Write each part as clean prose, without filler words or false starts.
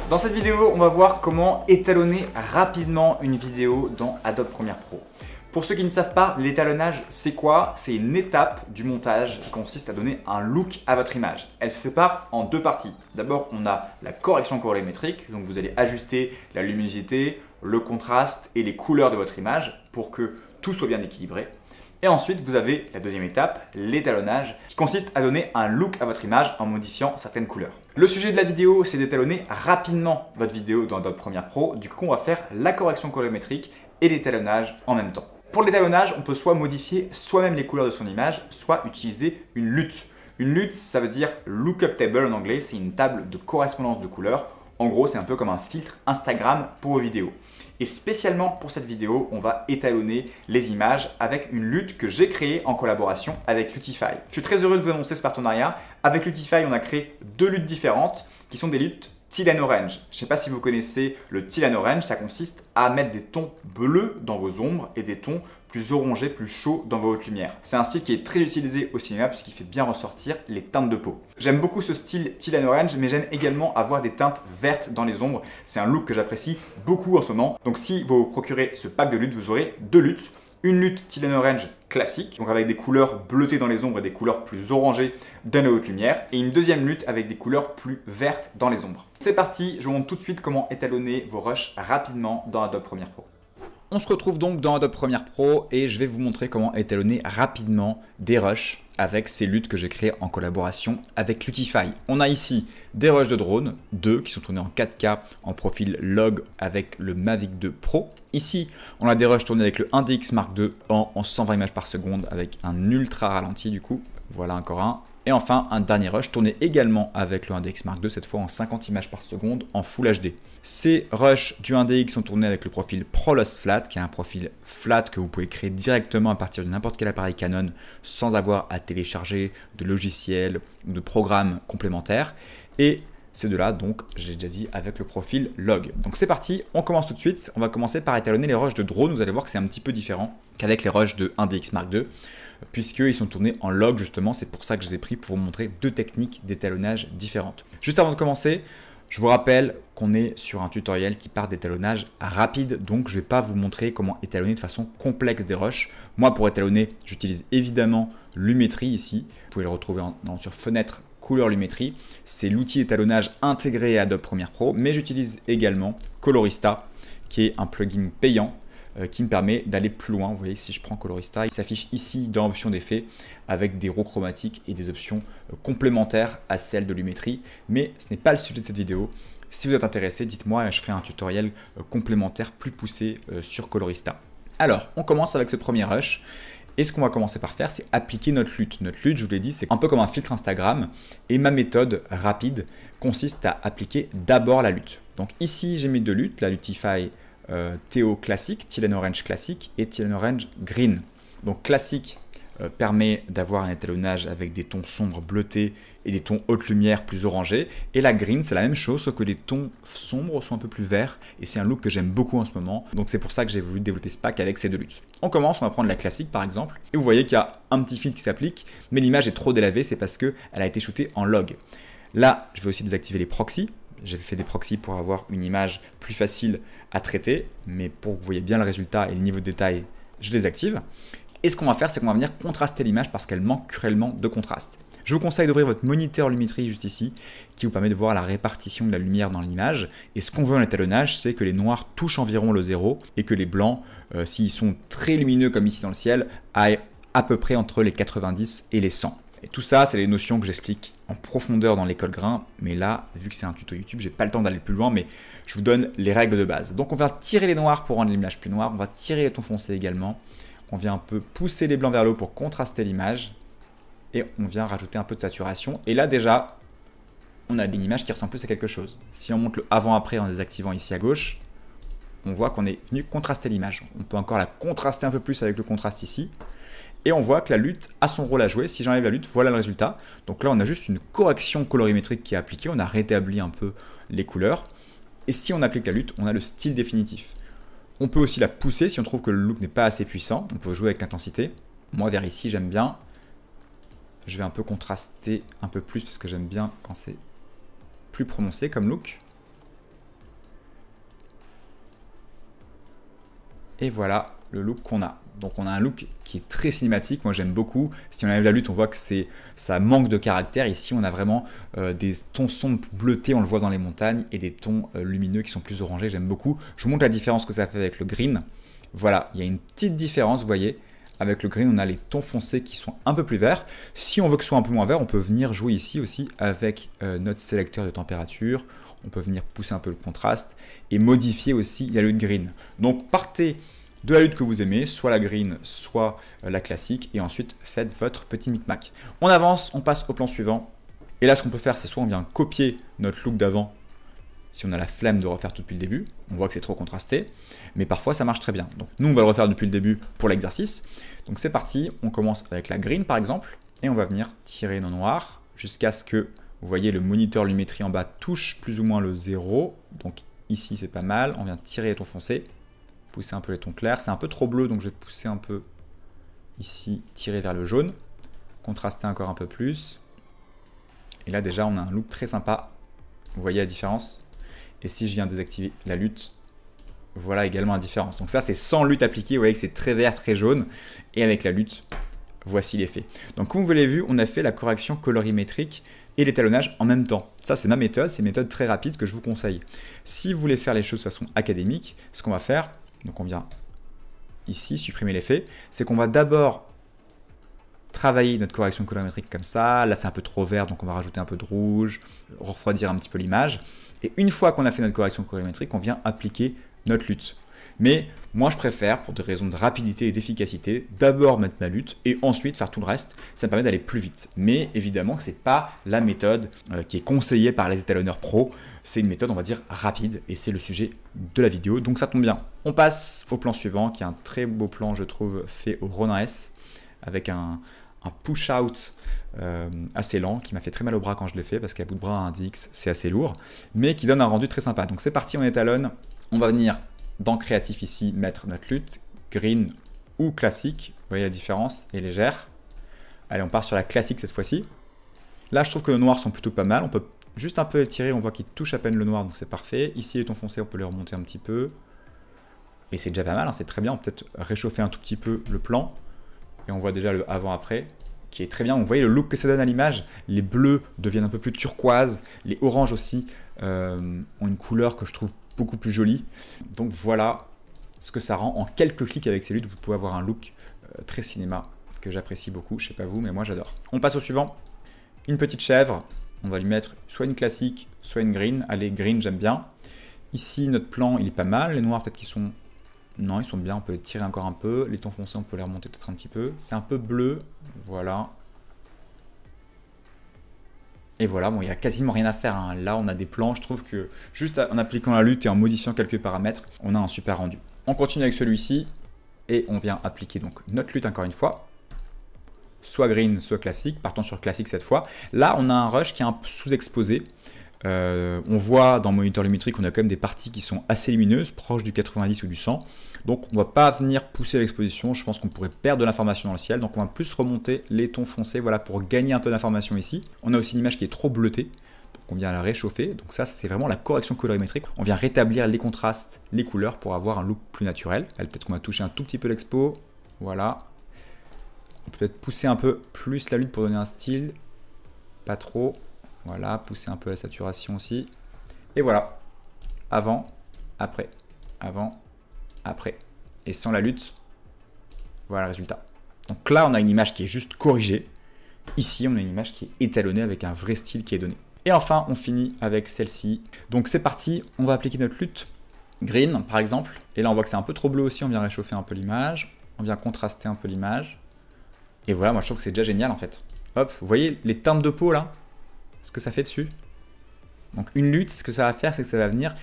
Dans cette vidéo, on va voir comment étalonner rapidement une vidéo dans Adobe Premiere Pro. Pour ceux qui ne savent pas, l'étalonnage, c'est quoi? C'est une étape du montage qui consiste à donner un look à votre image. Elle se sépare en deux parties. D'abord, on a la correction colorimétrique, donc vous allez ajuster la luminosité, le contraste et les couleurs de votre image pour que tout soit bien équilibré. Et ensuite, vous avez la deuxième étape, l'étalonnage, qui consiste à donner un look à votre image en modifiant certaines couleurs. Le sujet de la vidéo, c'est d'étalonner rapidement votre vidéo dans Adobe Premiere Pro. Du coup, on va faire la correction colorimétrique et l'étalonnage en même temps. Pour l'étalonnage, on peut soit modifier soi-même les couleurs de son image, soit utiliser une lutte. Une lutte, ça veut dire lookup table en anglais, c'est une table de correspondance de couleurs. En gros, c'est un peu comme un filtre Instagram pour vos vidéos. Et spécialement pour cette vidéo, on va étalonner les images avec une lutte que j'ai créée en collaboration avec Lutify. Je suis très heureux de vous annoncer ce partenariat. Avec Lutify, on a créé deux luttes différentes qui sont des luttes Teal and Orange. Je ne sais pas si vous connaissez le Teal and Orange, ça consiste à mettre des tons bleus dans vos ombres et des tons plus orangés, plus chauds dans vos hautes lumières. C'est un style qui est très utilisé au cinéma puisqu'il fait bien ressortir les teintes de peau. J'aime beaucoup ce style Teal and Orange, mais j'aime également avoir des teintes vertes dans les ombres. C'est un look que j'apprécie beaucoup en ce moment. Donc si vous vous procurez ce pack de luttes, vous aurez deux luttes. Une lutte Teal and Orange classique, donc avec des couleurs bleutées dans les ombres et des couleurs plus orangées dans les hautes lumières, et une deuxième lutte avec des couleurs plus vertes dans les ombres. C'est parti, je vous montre tout de suite comment étalonner vos rushs rapidement dans Adobe Premiere Pro. On se retrouve donc dans Adobe Premiere Pro et je vais vous montrer comment étalonner rapidement des rushs avec ces luttes que j'ai créées en collaboration avec Lutify. On a ici des rushs de drone, deux qui sont tournés en 4K en profil log avec le Mavic 2 Pro. Ici, on a des rushs tournés avec le 1DX Mark II en 120 images par seconde avec un ultra ralenti du coup. Voilà encore un. Et enfin, un dernier rush tourné également avec le 1DX Mark II, cette fois en 50 images par seconde en Full HD. Ces rushs du 1DX sont tournés avec le profil ProLost Flat, qui est un profil flat que vous pouvez créer directement à partir de n'importe quel appareil Canon sans avoir à télécharger de logiciels ou de programmes complémentaires. Et ces deux-là, donc, j'ai déjà dit, avec le profil log. Donc c'est parti, on commence tout de suite. On va commencer par étalonner les rushs de drone. Vous allez voir que c'est un petit peu différent qu'avec les rushs de 1DX Mark II. Puisqu'ils sont tournés en log justement, c'est pour ça que je les ai pris pour vous montrer deux techniques d'étalonnage différentes. Juste avant de commencer, je vous rappelle qu'on est sur un tutoriel qui part d'étalonnage rapide, donc je ne vais pas vous montrer comment étalonner de façon complexe des rushs. Moi, pour étalonner, j'utilise évidemment Lumetri ici. Vous pouvez le retrouver sur Fenêtre, Couleur Lumetri. C'est l'outil d'étalonnage intégré à Adobe Premiere Pro, mais j'utilise également Colorista, qui est un plugin payant qui me permet d'aller plus loin. Vous voyez, si je prends Colorista, il s'affiche ici dans Options d'effets avec des rows chromatiques et des options complémentaires à celles de Lumetri. Mais ce n'est pas le sujet de cette vidéo. Si vous êtes intéressé, dites-moi et je ferai un tutoriel complémentaire plus poussé sur Colorista. Alors, on commence avec ce premier rush. Et ce qu'on va commencer par faire, c'est appliquer notre lutte. Notre lutte, je vous l'ai dit, c'est un peu comme un filtre Instagram. Et ma méthode rapide consiste à appliquer d'abord la lutte. Donc ici, j'ai mis deux luttes, la Lutify TO classique, Teal and Orange classique et Teal and Orange green. Donc classique permet d'avoir un étalonnage avec des tons sombres bleutés et des tons haute lumière plus orangés. Et la green, c'est la même chose, sauf que les tons sombres sont un peu plus verts. Et c'est un look que j'aime beaucoup en ce moment. Donc c'est pour ça que j'ai voulu développer ce pack avec ces deux luttes. On commence, on va prendre la classique par exemple. Et vous voyez qu'il y a un petit filtre qui s'applique, mais l'image est trop délavée, c'est parce qu'elle a été shootée en log. Là, je vais aussi désactiver les proxys. J'ai fait des proxys pour avoir une image plus facile à traiter, mais pour que vous voyez bien le résultat et le niveau de détail, je les active. Et ce qu'on va faire, c'est qu'on va venir contraster l'image parce qu'elle manque cruellement de contraste. Je vous conseille d'ouvrir votre moniteur Lumetri juste ici, qui vous permet de voir la répartition de la lumière dans l'image. Et ce qu'on veut en étalonnage, c'est que les noirs touchent environ le 0 et que les blancs, s'ils sont très lumineux comme ici dans le ciel, aillent à peu près entre les 90 et les 100. Et tout ça, c'est les notions que j'explique en profondeur dans l'école grain. Mais là, vu que c'est un tuto YouTube, j'ai pas le temps d'aller plus loin, mais je vous donne les règles de base. Donc on va tirer les noirs pour rendre l'image plus noire. On va tirer les tons foncés également. On vient un peu pousser les blancs vers le haut pour contraster l'image. Et on vient rajouter un peu de saturation. Et là déjà, on a une image qui ressemble plus à quelque chose. Si on monte le avant-après en désactivant ici à gauche, on voit qu'on est venu contraster l'image. On peut encore la contraster un peu plus avec le contraste ici. Et on voit que la lutte a son rôle à jouer. Si j'enlève la lutte, voilà le résultat. Donc là, on a juste une correction colorimétrique qui est appliquée. On a rétabli un peu les couleurs. Et si on applique la lutte, on a le style définitif. On peut aussi la pousser si on trouve que le look n'est pas assez puissant. On peut jouer avec l'intensité. Moi, vers ici, j'aime bien. Je vais un peu contraster un peu plus parce que j'aime bien quand c'est plus prononcé comme look. Et voilà le look qu'on a. Donc on a un look qui est très cinématique, moi j'aime beaucoup. Si on enlève la lutte, on voit que ça manque de caractère. Ici on a vraiment des tons sombres bleutés, on le voit dans les montagnes, et des tons lumineux qui sont plus orangés, j'aime beaucoup. Je vous montre la différence que ça fait avec le green. Voilà, il y a une petite différence, vous voyez. Avec le green, on a les tons foncés qui sont un peu plus verts. Si on veut que ce soit un peu moins vert, on peut venir jouer ici aussi avec notre sélecteur de température. On peut venir pousser un peu le contraste et modifier aussi la lutte green. Donc partez de la lutte que vous aimez, soit la green, soit la classique, et ensuite faites votre petit micmac. On avance, on passe au plan suivant. Et là, ce qu'on peut faire, c'est soit on vient copier notre look d'avant, si on a la flemme de refaire tout depuis le début, on voit que c'est trop contrasté, mais parfois ça marche très bien. Donc nous, on va le refaire depuis le début pour l'exercice. Donc c'est parti, on commence avec la green par exemple, et on va venir tirer nos noirs jusqu'à ce que, vous voyez, le moniteur lumétrie en bas touche plus ou moins le 0. Donc ici, c'est pas mal, on vient tirer les tons foncés, pousser un peu les tons clairs. C'est un peu trop bleu, donc je vais pousser un peu ici, tirer vers le jaune, contraster encore un peu plus. Et là déjà, on a un look très sympa. Vous voyez la différence? Et si je viens désactiver la lutte, voilà également la différence. Donc ça, c'est sans lutte appliquée. Vous voyez que c'est très vert, très jaune. Et avec la lutte, voici l'effet. Donc comme vous l'avez vu, on a fait la correction colorimétrique et l'étalonnage en même temps. Ça, c'est ma méthode. C'est une méthode très rapide que je vous conseille. Si vous voulez faire les choses de façon académique, ce qu'on va faire, donc on vient ici, supprimer l'effet, c'est qu'on va d'abord travailler notre correction colorimétrique comme ça. Là, c'est un peu trop vert, donc on va rajouter un peu de rouge, refroidir un petit peu l'image. Et une fois qu'on a fait notre correction colorimétrique, on vient appliquer notre lutte. Mais moi, je préfère, pour des raisons de rapidité et d'efficacité, d'abord mettre ma lutte et ensuite faire tout le reste. Ça me permet d'aller plus vite. Mais évidemment, ce n'est pas la méthode qui est conseillée par les étalonneurs pro. C'est une méthode, on va dire, rapide et c'est le sujet de la vidéo. Donc ça tombe bien. On passe au plan suivant, qui est un très beau plan, je trouve, fait au Ronin S, avec un push-out assez lent, qui m'a fait très mal au bras quand je l'ai fait, parce qu'à bout de bras, un DX, c'est assez lourd, mais qui donne un rendu très sympa. Donc c'est parti, on étalonne. On va venir dans Créatif ici, mettre notre lutte, green ou classique. Vous voyez la différence est légère. Allez, on part sur la classique cette fois-ci. Là, je trouve que les noirs sont plutôt pas mal. On peut juste un peu étirer, on voit qu'il touche à peine le noir, donc c'est parfait. Ici, les tons foncés, on peut les remonter un petit peu. Et c'est déjà pas mal, hein, c'est très bien. On peut peut-être réchauffer un tout petit peu le plan. Et on voit déjà le avant-après, qui est très bien. Vous voyez le look que ça donne à l'image. Les bleus deviennent un peu plus turquoise. Les oranges aussi ont une couleur que je trouve beaucoup plus jolie. Donc voilà ce que ça rend en quelques clics avec ces luttes. Vous pouvez avoir un look très cinéma que j'apprécie beaucoup. Je sais pas vous, mais moi j'adore. On passe au suivant. Une petite chèvre. On va lui mettre soit une classique, soit une green. Allez, green, j'aime bien. Ici, notre plan, il est pas mal. Les noirs, peut-être qu'ils sont... Non, ils sont bien, on peut tirer encore un peu. Les tons foncés, on peut les remonter peut-être un petit peu. C'est un peu bleu, voilà. Et voilà, bon, il n'y a quasiment rien à faire, hein. Là, on a des plans, je trouve que juste en appliquant la lutte et en modifiant quelques paramètres, on a un super rendu. On continue avec celui-ci et on vient appliquer donc notre lutte encore une fois. Soit green, soit classique, partant sur classique cette fois. Là, on a un rush qui est un peu sous-exposé. On voit dans le moniteur lumétrique qu'on a quand même des parties qui sont assez lumineuses, proches du 90 ou du 100. Donc on ne va pas venir pousser l'exposition, je pense qu'on pourrait perdre de l'information dans le ciel. Donc on va plus remonter les tons foncés, voilà, pour gagner un peu d'information ici. On a aussi une image qui est trop bleutée, donc on vient la réchauffer. Donc ça, c'est vraiment la correction colorimétrique. On vient rétablir les contrastes, les couleurs pour avoir un look plus naturel. Peut-être qu'on va toucher un tout petit peu l'expo, voilà. On peut peut-être pousser un peu plus la lutte pour donner un style, pas trop. Voilà, pousser un peu la saturation aussi. Et voilà, avant, après, avant, après. Et sans la lutte, voilà le résultat. Donc là, on a une image qui est juste corrigée. Ici, on a une image qui est étalonnée avec un vrai style qui est donné. Et enfin, on finit avec celle-ci. Donc c'est parti, on va appliquer notre lutte. Green, par exemple. Et là, on voit que c'est un peu trop bleu aussi. On vient réchauffer un peu l'image. On vient contraster un peu l'image. Et voilà, moi, je trouve que c'est déjà génial, en fait. Hop, vous voyez les teintes de peau, là? Ce que ça fait dessus. Donc une lutte, ce que ça va faire, c'est que ça va venir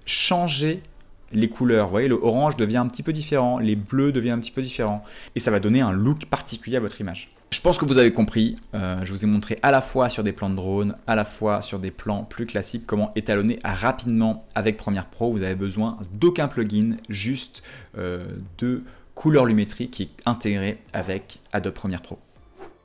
changer les couleurs. Vous voyez, le orange devient un petit peu différent, les bleus deviennent un petit peu différents. Et ça va donner un look particulier à votre image. Je pense que vous avez compris. Je vous ai montré à la fois sur des plans de drone, à la fois sur des plans plus classiques, comment étalonner rapidement avec Premiere Pro. Vous avez besoin d'aucun plugin, juste de couleur lumétrique qui est intégrée avec Adobe Premiere Pro.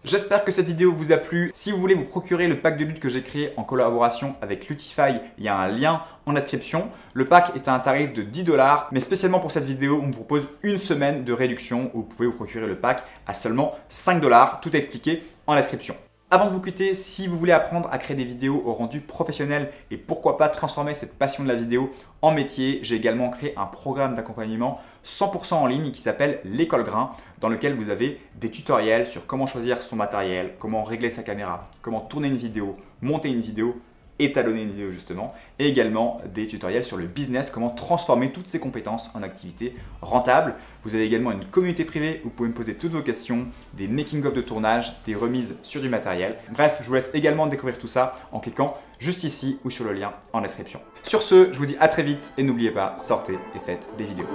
J'espère que cette vidéo vous a plu. Si vous voulez vous procurer le pack de lutte que j'ai créé en collaboration avec Lutify, il y a un lien en description. Le pack est à un tarif de 10 $, mais spécialement pour cette vidéo, on vous propose une semaine de réduction où vous pouvez vous procurer le pack à seulement 5 $. Tout est expliqué en description. Avant de vous quitter, si vous voulez apprendre à créer des vidéos au rendu professionnel et pourquoi pas transformer cette passion de la vidéo en métier, j'ai également créé un programme d'accompagnement 100% en ligne qui s'appelle l'École Grain, dans lequel vous avez des tutoriels sur comment choisir son matériel, comment régler sa caméra, comment tourner une vidéo, monter une vidéo, étalonner une vidéo justement, et également des tutoriels sur le business, comment transformer toutes ces compétences en activités rentables. Vous avez également une communauté privée où vous pouvez me poser toutes vos questions, des making-of de tournage, des remises sur du matériel. Bref, je vous laisse également découvrir tout ça en cliquant juste ici ou sur le lien en description. Sur ce, je vous dis à très vite et n'oubliez pas, sortez et faites des vidéos.